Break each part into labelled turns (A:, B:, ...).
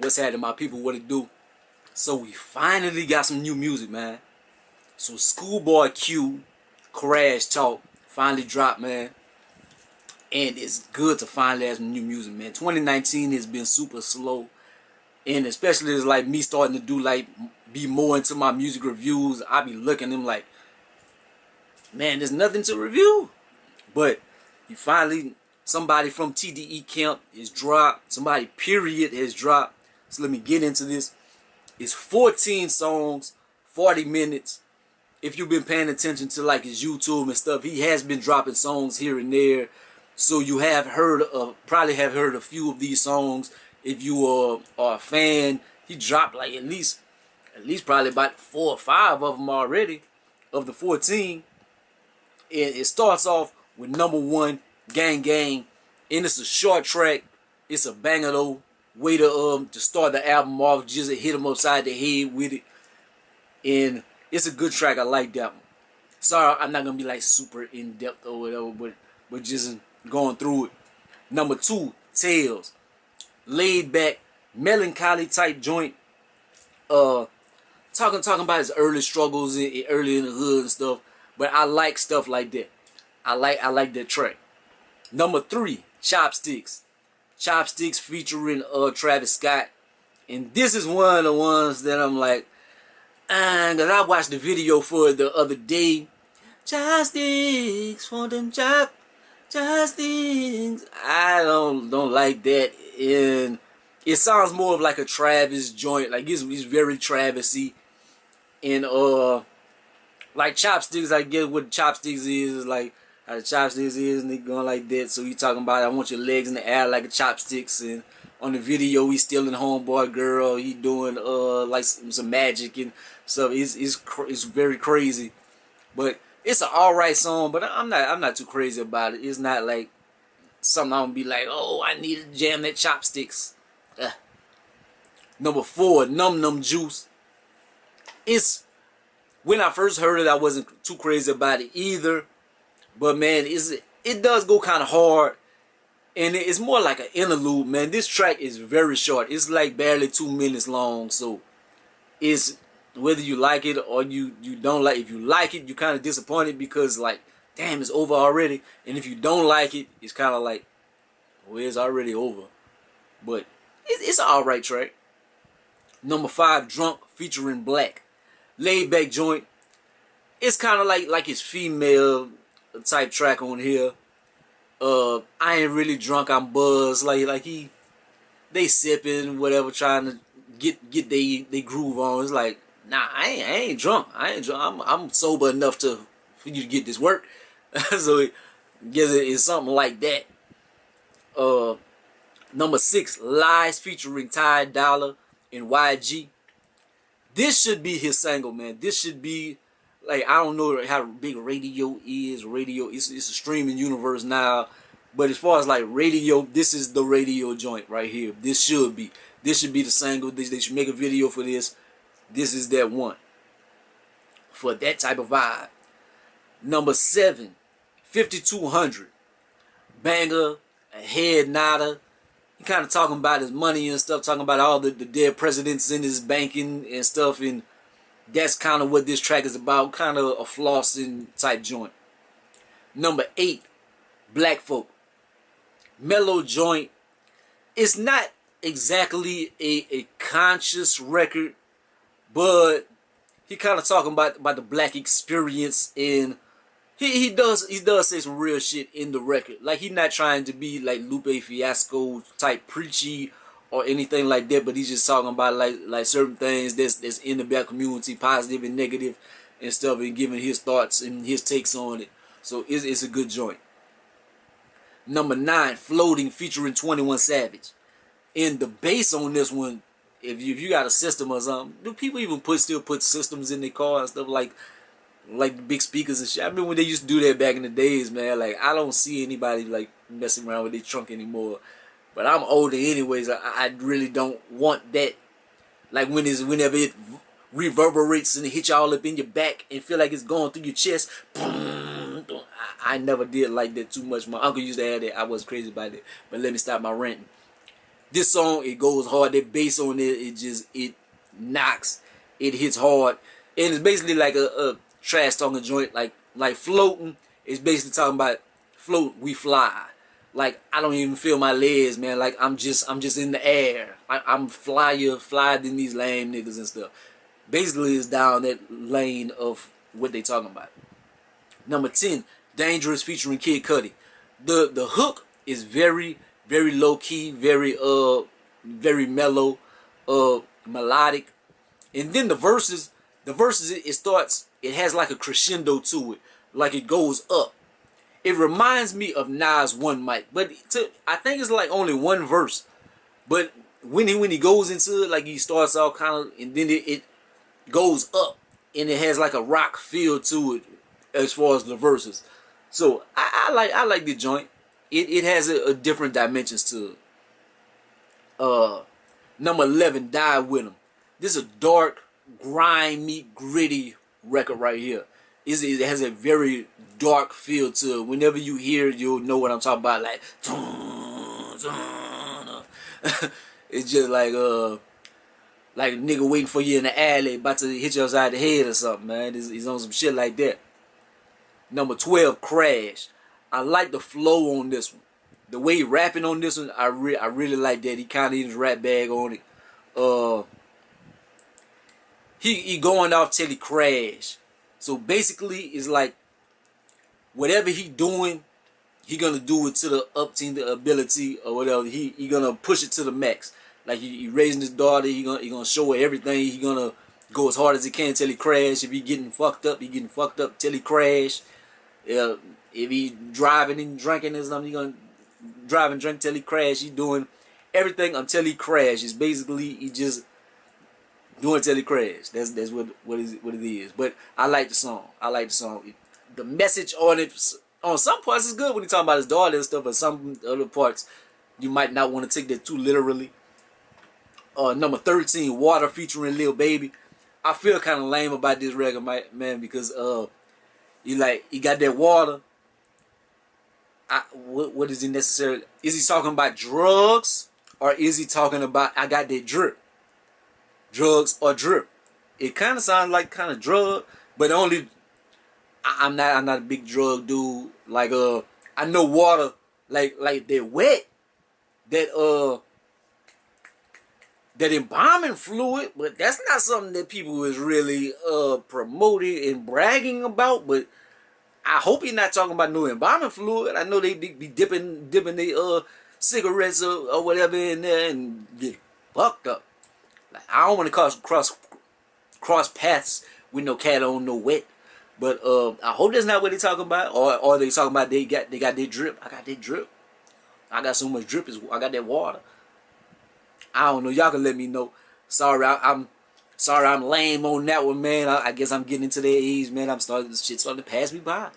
A: What's happening, my people? What it do? So we finally got some new music, man. So schoolboyq, Crash Talk, finally dropped, man. And it's good to finally have some new music, man. 2019 has been super slow. And especially it's like me starting to do like be more into my music reviews. I be looking at them like, man, there's nothing to review. But you finally, somebody from TDE camp is dropped. Somebody period has dropped. So let me get into this. It's 14 songs, 40 minutes. If you've been paying attention to like his YouTube and stuff, he has been dropping songs here and there. So you have heard of, probably have heard a few of these songs. If you are a fan, he dropped like at least probably about 4 or 5 of them already, of the 14. It starts off with number 1, Gang Gang, and it's a short track. It's a banger though. Way to start the album off, just hit him upside the head with it, and it's a good track. I like that one. Sorry, I'm not gonna be like super in depth or whatever, but just going through it. Number 2, Tales, laid back, melancholy type joint. Talking about his early struggles early in the hood and stuff. But I like stuff like that. I like that track. Number 3, Chopsticks. Chopsticks featuring Travis Scott. And this is one of the ones that I'm like, cause I watched the video for it the other day. Chopsticks for them chopsticks. I don't like that. And it sounds more of like a Travis joint. Like it's very Travis-y. And like Chopsticks, I get what Chopsticks is like. How the chopsticks is, and they going like that. So you talking about I want your legs in the air like a chopsticks, and on the video he's stealing homeboy girl. He doing like some magic and stuff. It's very crazy, but it's an alright song. But I'm not too crazy about it. It's not like something I'm gonna be like, oh, I need to jam that Chopsticks. Number 4, Num Num Juice. It's, when I first heard it, I wasn't too crazy about it either. But man, it does go kind of hard, and it's more like an interlude, man. This track is very short. It's like barely 2 minutes long. So it's, whether you like it or you don't like. If you like it, you're kind of disappointed because like, damn, it's over already. And if you don't like it, it's kind of like, well, it's already over. But it's an alright track. Number 5, Drunk featuring Black, laid back joint. It's kind of like his female type track on here. I ain't really drunk, I'm buzzed. Like they sipping whatever, trying to get they groove on. It's like, nah, I ain't drunk. I'm sober enough for you to get this work. So I guess it's something like that. Number 6, Lies featuring Ty Dolla and YG. This should be his single, man. This should be, like, I don't know how big radio is. Radio, it's a streaming universe now. But as far as like radio, this is the radio joint right here. This should be the single. They should make a video for this. This is that one for that type of vibe. Number 7, 5200, banger, a head nodder. He kind of talking about his money and stuff, talking about all the dead presidents in his banking and stuff, and that's kind of what this track is about, kind of a flossing type joint. Number 8, Black Folk, mellow joint. It's not exactly a conscious record, but he kind of talking about the black experience, and he does say some real shit in the record. Like, he's not trying to be like Lupe Fiasco type preachy or anything like that, but he's just talking about like certain things that's in the black community, positive and negative and stuff, and giving his thoughts and his takes on it. So it's a good joint. Number 9, Floating featuring 21 Savage. And the bass on this one, if you got a system or something, do people even still put systems in their car and stuff, like the big speakers and shit? I mean, when they used to do that back in the days, man. Like, I don't see anybody like messing around with their trunk anymore. But I'm older anyways. I really don't want that. Like whenever it reverberates and it hits you all up in your back and feel like it's going through your chest. I never did like that too much. My uncle used to have that. I was crazy about it. But let me stop my ranting. This song, it goes hard. That bass on it, it knocks. It hits hard. And it's basically like a trash talking joint, like floating. It's basically talking about float, we fly. Like I don't even feel my legs, man. Like I'm just in the air. I'm flyer than these lame niggas and stuff. Basically, it's down that lane of what they talking about. Number 10, Dangerous featuring Kid Cudi. The hook is very low key, very mellow, melodic, and then the verses it starts. It has like a crescendo to it, like it goes up. It reminds me of Nas One Mic, but I think it's like only one verse. But when he goes into it, like he starts out kind of, and then it goes up, and it has like a rock feel to it as far as the verses. So I like the joint. It has a different dimensions to it. Number 11, Die With Him. This is a dark, grimy, gritty record right here. It has a very dark feel to it. Whenever you hear it, you'll know what I'm talking about. Like, it's just like a nigga waiting for you in the alley, about to hit you upside the head or something, man. He's on some shit like that. Number 12, Crash. I like the flow on this one. The way he rapping on this one, I really like that. He kind of in his rap bag on it. He going off till he crash. So basically, it's like whatever he doing, he gonna do it to the up to the ability or whatever. He gonna push it to the max. Like he raising his daughter, he gonna show her everything. He gonna go as hard as he can till he crash. If he getting fucked up, he getting fucked up till he crash. If he driving and drinking or something, he gonna drive and drink till he crash. He doing everything until he crash. It's basically he just doing till he crash. That's what it is. But I like the song. The message on it, on some parts is good when he talking about his daughter and stuff, but some other parts you might not want to take that too literally. Number 13, Water featuring Lil Baby. I feel kind of lame about this record, man, because he got that water. What is he necessarily? Is he talking about drugs, or is he talking about I got that drip? Drugs or drip? It kind of sounds like kind of drug, but only I'm not a big drug dude. Like I know water, like they're wet, that embalming fluid, but that's not something that people is really promoting and bragging about. But I hope he's not talking about no embalming fluid. I know they be dipping their cigarettes or whatever in there and get fucked up. Like, I don't want to cross paths with no cat on no wet. But I hope that's not what they talking about. Or they talking about they got their drip. I got their drip. I got so much drip. I got that water. I don't know. Y'all can let me know. Sorry, I'm lame on that one, man. I guess I'm getting into their age, man. This shit starting to pass me by.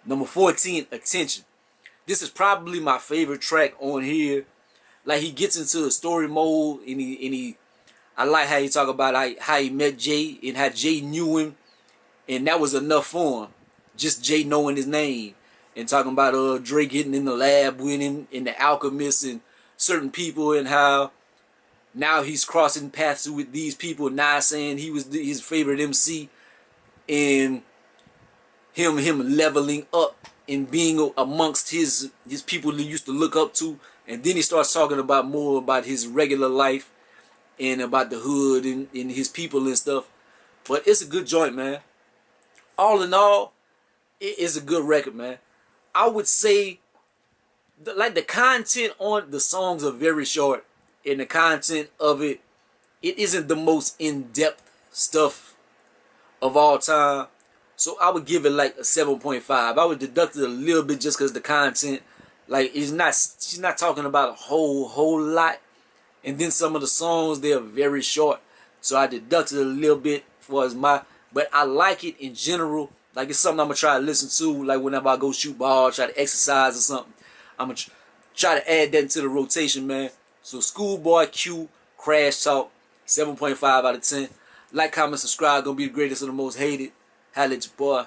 A: Number 14, Attention. This is probably my favorite track on here. Like he gets into a story mode, and I like how he talk about how he met Jay and how Jay knew him, and that was enough for him. Just Jay knowing his name and talking about Dre getting in the lab with him and the Alchemist and certain people, and how now he's crossing paths with these people, now saying he was his favorite MC, and him leveling up and being amongst his people he used to look up to. And then he starts talking about more about his regular life and about the hood and his people and stuff. But it's a good joint, man. All in all, it is a good record, man. I would say like the content on the songs are very short, and the content of it isn't the most in-depth stuff of all time. So I would give it like a 7.5. I would deduct it a little bit just because the content, like, she's not talking about a whole lot. And then some of the songs, they're very short. So I deducted a little bit for as but I like it in general. Like, it's something I'm going to try to listen to, like whenever I go shoot ball, try to exercise or something. I'm going to try to add that into the rotation, man. So schoolboyq, Crash Talk, 7.5 out of 10. Like, comment, subscribe. Gonna be the greatest or the most hated. Holla at your boy.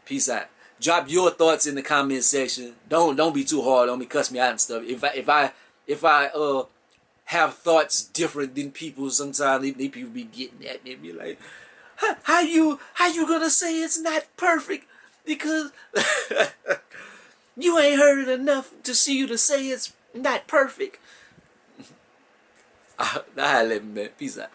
A: Peace out. Drop your thoughts in the comment section. Don't be too hard on me, cuss me out and stuff. If I have thoughts different than people. Sometimes they people be getting at me and be like, how you gonna say it's not perfect because you ain't heard it enough to see you to say it's not perfect. Nah, let me, man. Peace out.